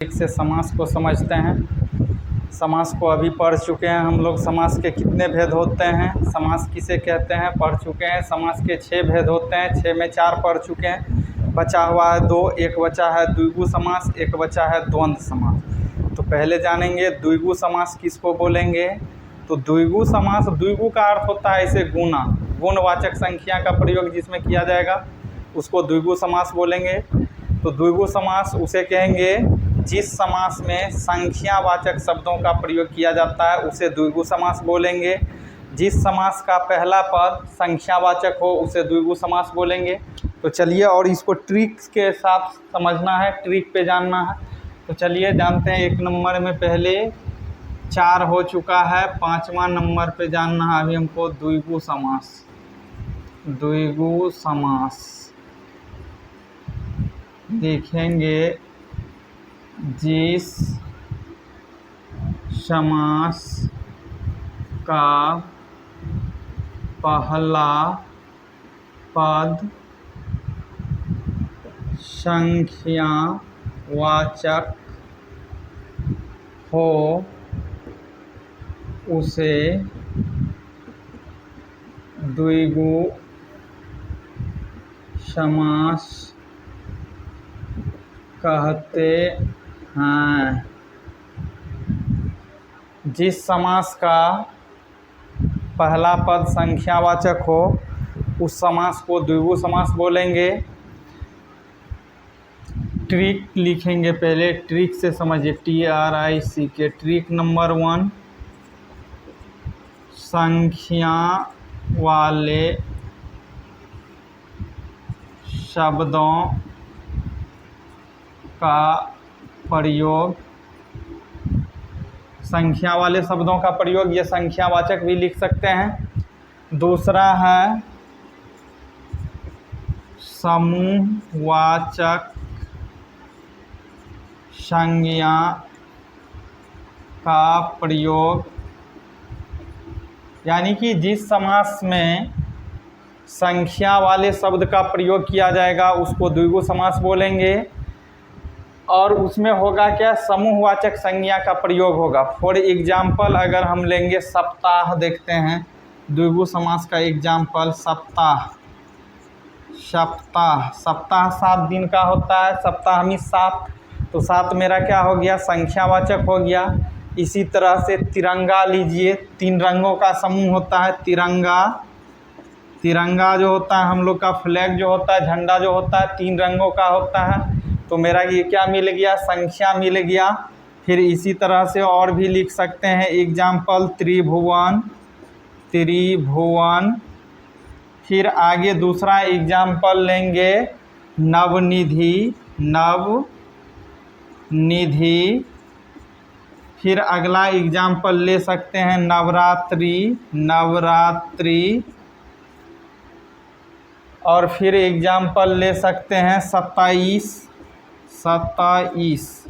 एक से समास को समझते हैं। समास को अभी पढ़ चुके हैं हम लोग। समास के कितने भेद होते हैं, समास किसे कहते हैं, पढ़ चुके हैं। समास के 6 भेद होते हैं, 6 में 4 पढ़ चुके हैं। बचा हुआ है 2, एक बचा है द्विगु समास, एक बचा है द्वंद्व समास। तो पहले जानेंगे द्विगु समास किसको बोलेंगे। तो द्विगु समास, द्विगु का अर्थ होता है ऐसे गुना, गुणवाचक संख्या का प्रयोग जिसमें किया जाएगा उसको द्विगु समास बोलेंगे। तो द्विगु समास उसे कहेंगे जिस समास में संख्यावाचक शब्दों का प्रयोग किया जाता है उसे द्विगु समास बोलेंगे। जिस समास का पहला पद संख्यावाचक हो उसे द्विगु समास बोलेंगे। तो चलिए, और इसको ट्रिक्स के साथ समझना है, ट्रिक पे जानना है। तो चलिए जानते हैं। 1 नंबर में पहले 4 हो चुका है, 5वां नंबर पे जानना है अभी हमको द्विगु समास। द्विगु समास देखेंगे जिस समास का पहला पद संख्यावाचक हो उसे द्विगु समास कहते हैं। जिस समास का पहला पद संख्यावाचक हो उस समास को द्विगु समास बोलेंगे। ट्रिक लिखेंगे पहले, ट्रिक से समझिए, TRIC। ट्रिक नंबर 1, संख्या वाले शब्दों का प्रयोग। संख्या वाले शब्दों का प्रयोग, ये संख्यावाचक भी लिख सकते हैं। दूसरा है समूहवाचक संज्ञा का प्रयोग, यानी कि जिस समास में संख्या वाले शब्द का प्रयोग किया जाएगा उसको द्विगु समास बोलेंगे। और उसमें होगा क्या, समूहवाचक संज्ञा का प्रयोग होगा। फॉर एग्जाम्पल अगर हम लेंगे सप्ताह, देखते हैं द्विगु समास का एग्जाम्पल सप्ताह। सप्ताह, सप्ताह 7 दिन का होता है, सप्ताह में 7, तो 7 मेरा क्या हो गया, संख्यावाचक हो गया। इसी तरह से तिरंगा लीजिए, 3 रंगों का समूह होता है तिरंगा। तिरंगा जो होता है हम लोग का फ्लैग जो होता है, झंडा जो होता है, 3 रंगों का होता है। तो मेरा ये क्या मिल गया, संख्या मिल गया। फिर इसी तरह से और भी लिख सकते हैं एग्जाम्पल त्रिभुवन, त्रिभुवन। फिर आगे दूसरा एग्जाम्पल लेंगे नवनिधि, नवनिधि। फिर अगला एग्जाम्पल ले सकते हैं नवरात्रि, नवरात्रि। और फिर एग्जाम्पल ले सकते हैं 27, 27।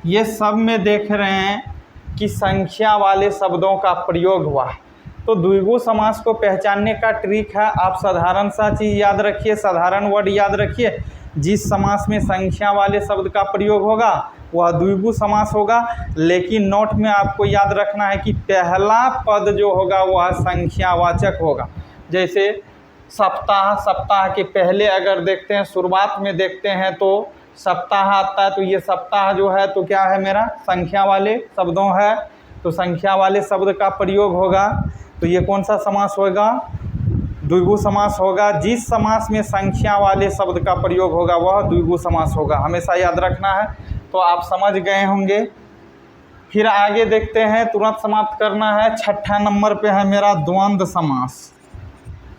ये सब में देख रहे हैं कि संख्या वाले शब्दों का प्रयोग हुआ है। तो द्विगु समास को पहचानने का ट्रिक है, आप साधारण सा चीज़ याद रखिए, साधारण वर्ड याद रखिए। जिस समास में संख्या वाले शब्द का प्रयोग होगा वह द्विगु समास होगा। लेकिन नोट में आपको याद रखना है कि पहला पद जो होगा वह संख्यावाचक होगा। जैसे सप्ताह, सप्ताह के पहले अगर देखते हैं, शुरुआत में देखते हैं तो सप्ताह आता है, तो ये सप्ताह जो है तो क्या है, मेरा संख्या वाले शब्दों है, तो संख्या वाले शब्द का प्रयोग होगा। तो ये कौन सा समास होगा, द्विगु समास होगा। जिस समास में संख्या वाले शब्द का प्रयोग होगा वह द्विगु समास होगा, हमेशा याद रखना है। तो आप समझ गए होंगे। फिर आगे देखते हैं, तुरंत समाप्त करना है। 6ठा नंबर पे है मेरा द्वंद्व समास।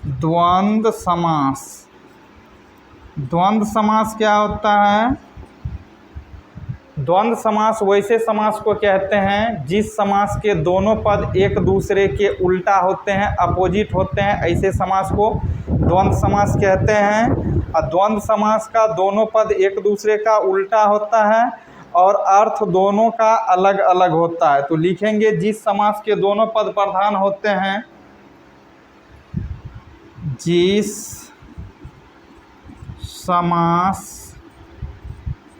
द्वंद्व समास, द्वंद्व समास क्या होता है, द्वंद्व समास वैसे समास को कहते हैं जिस समास के दोनों पद एक दूसरे के उल्टा होते हैं, अपोजिट होते हैं, ऐसे समास को द्वंद्व समास कहते हैं। और द्वंद्व समास का दोनों पद एक दूसरे का उल्टा होता है और अर्थ दोनों का अलग अलग होता है। तो लिखेंगे जिस समास के दोनों पद प्रधान होते हैं, जिस समास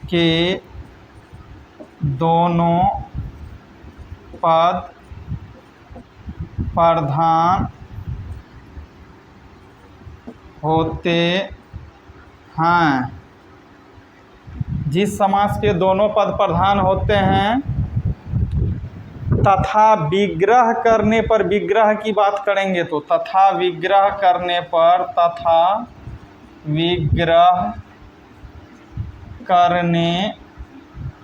के दोनों पद प्रधान होते हैं। जिस समास के दोनों पद प्रधान होते हैं तथा विग्रह करने पर, विग्रह की बात करेंगे तो तथा विग्रह करने पर, तथा विग्रह करने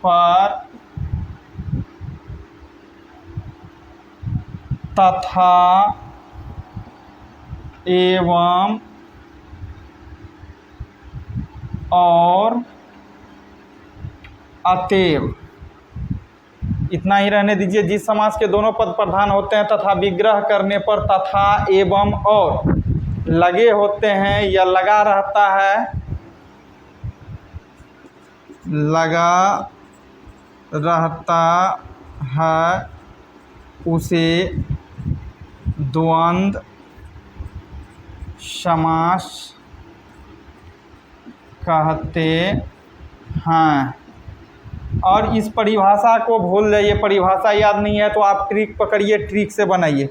पर, तथा एवं और अतएव, इतना ही रहने दीजिए। जिस समास के दोनों पद प्रधान होते हैं तथा विग्रह करने पर तथा एवं और लगे होते हैं या लगा रहता है, लगा रहता है, उसे द्वंद्व समास कहते हैं। और इस परिभाषा को भूल जाइए, परिभाषा याद नहीं है तो आप ट्रिक पकड़िए, ट्रिक से बनाइए।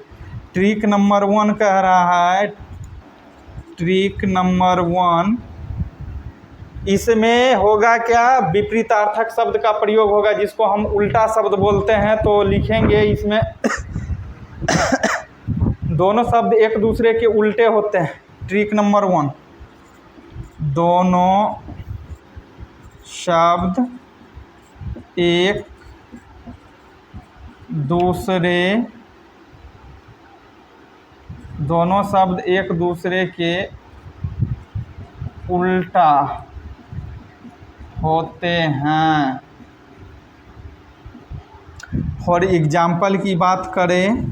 ट्रिक नंबर 1 कह रहा है, ट्रिक नंबर 1, इसमें होगा क्या, विपरीतार्थक शब्द का प्रयोग होगा जिसको हम उल्टा शब्द बोलते हैं। तो लिखेंगे इसमें दोनों शब्द एक दूसरे के उल्टे होते हैं। ट्रिक नंबर 1, दोनों शब्द एक दूसरे, दोनों शब्द एक दूसरे के उल्टा होते हैं। फॉर एग्जाम्पल की बात करें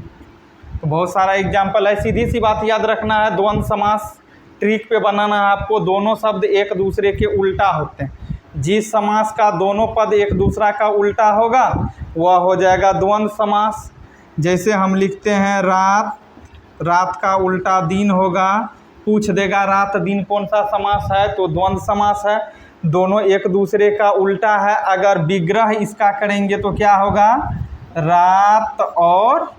तो बहुत सारा एग्जाम्पल है। सीधी सी बात याद रखना है, द्वंद्व समास ट्रिक पे बनाना है आपको। दोनों शब्द एक दूसरे के उल्टा होते हैं। जिस समास का दोनों पद एक दूसरा का उल्टा होगा वह हो जाएगा द्वंद्व समास। जैसे हम लिखते हैं रात, रात का उल्टा दिन होगा। पूछ देगा रात दिन कौन सा समास है, तो द्वंद्व समास है। दोनों एक दूसरे का उल्टा है। अगर विग्रह इसका करेंगे तो क्या होगा, रात और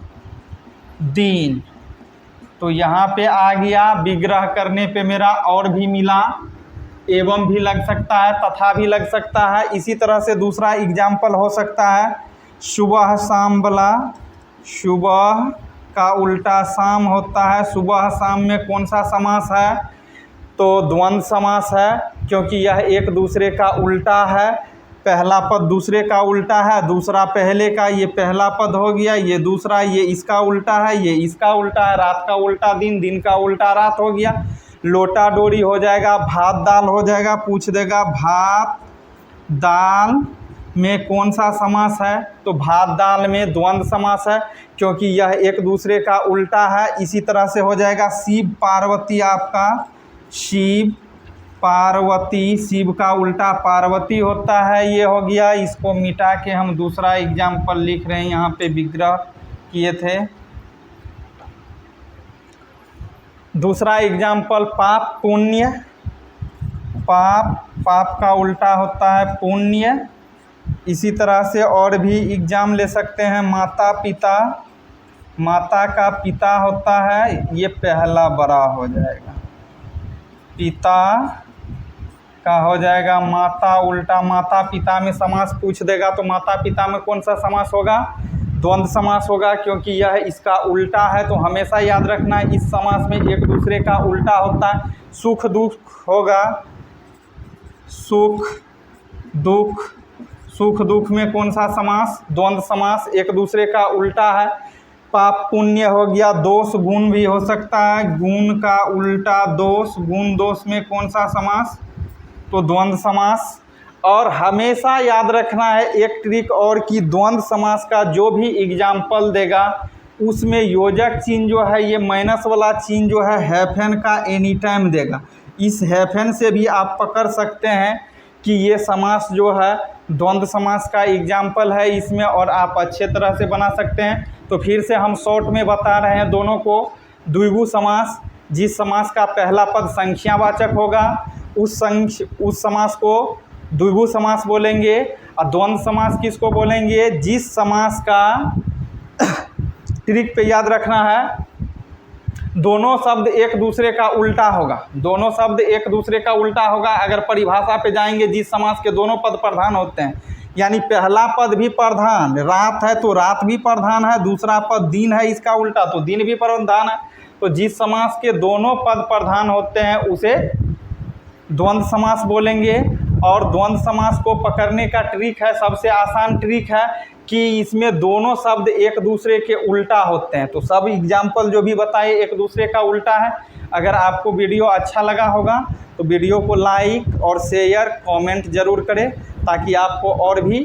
दिन। तो यहाँ पे आ गया, विग्रह करने पे मेरा और भी मिला, एवं भी लग सकता है, तथा भी लग सकता है। इसी तरह से दूसरा एग्जाम्पल हो सकता है सुबह शाम वाला। सुबह का उल्टा शाम होता है। सुबह शाम में कौन सा समास है, तो द्वंद्व समास है, क्योंकि यह एक दूसरे का उल्टा है। पहला पद दूसरे का उल्टा है, दूसरा पहले का, ये पहला पद हो गया, ये दूसरा, ये इसका उल्टा है, ये इसका उल्टा है। रात का उल्टा दिन, दिन का उल्टा रात हो गया। लोटा डोरी हो जाएगा, भात दाल हो जाएगा। पूछ देगा भात दाल में कौन सा समास है, तो भात दाल में द्वंद्व समास है, क्योंकि यह एक दूसरे का उल्टा है। इसी तरह से हो जाएगा शिव पार्वती, आपका शिव पार्वती, शिव का उल्टा पार्वती होता है। ये हो गया। इसको मिटा के हम दूसरा एग्जाम्पल लिख रहे हैं, यहाँ पे विग्रह किए थे। दूसरा एग्जाम्पल पाप पुण्य। पाप, पाप का उल्टा होता है पुण्य। इसी तरह से और भी एग्जाम ले सकते हैं। माता पिता, माता का पिता होता है, ये पहला बड़ा हो जाएगा। पिता का हो जाएगा माता उल्टा। माता पिता में समास पूछ देगा तो माता पिता में कौन सा समास होगा, द्वंद्व समास होगा, क्योंकि यह इसका उल्टा है। तो हमेशा याद रखना है इस समास में एक दूसरे का उल्टा होता है। सुख दुख होगा, सुख दुख, सुख दुख में कौन सा समास, द्वंद्व समास, एक दूसरे का उल्टा है। पाप पुण्य हो गया। दोष गुण भी हो सकता है, गुण का उल्टा दोष, गुण दोष में कौन सा समास, तो द्वंद्व समास। और हमेशा याद रखना है एक ट्रिक और, कि द्वंद्व समास का जो भी एग्जाम्पल देगा उसमें योजक चिन्ह जो है, ये माइनस वाला चिन्ह जो है हैफन का एनी टाइम देगा। इस हैफन से भी आप पकड़ सकते हैं कि ये समास जो है द्वंद्व समास का एग्जाम्पल है इसमें, और आप अच्छे तरह से बना सकते हैं। तो फिर से हम शॉर्ट में बता रहे हैं दोनों को। द्विगु समास, जिस समास का पहला पद संख्यावाचक होगा उस समास को द्विगु समास बोलेंगे। और द्वंद्व समास किसको बोलेंगे? जिस समास का ट्रिक पे याद रखना है, दोनों शब्द एक दूसरे का उल्टा होगा, दोनों शब्द एक दूसरे का उल्टा होगा। अगर परिभाषा पे जाएंगे, जिस समास के दोनों पद प्रधान होते हैं, यानी पहला पद भी प्रधान, रात है तो रात भी प्रधान है, दूसरा पद दिन है, इसका उल्टा तो दिन भी प्रधान है। तो जिस समास के दोनों पद प्रधान होते हैं उसे द्वंद्व समास बोलेंगे। और द्वंद्व समास को पकड़ने का ट्रिक है, सबसे आसान ट्रिक है कि इसमें दोनों शब्द एक दूसरे के उल्टा होते हैं। तो सब एग्जाम्पल जो भी बताए एक दूसरे का उल्टा है। अगर आपको वीडियो अच्छा लगा होगा तो वीडियो को लाइक और शेयर कमेंट ज़रूर करें, ताकि आपको और भी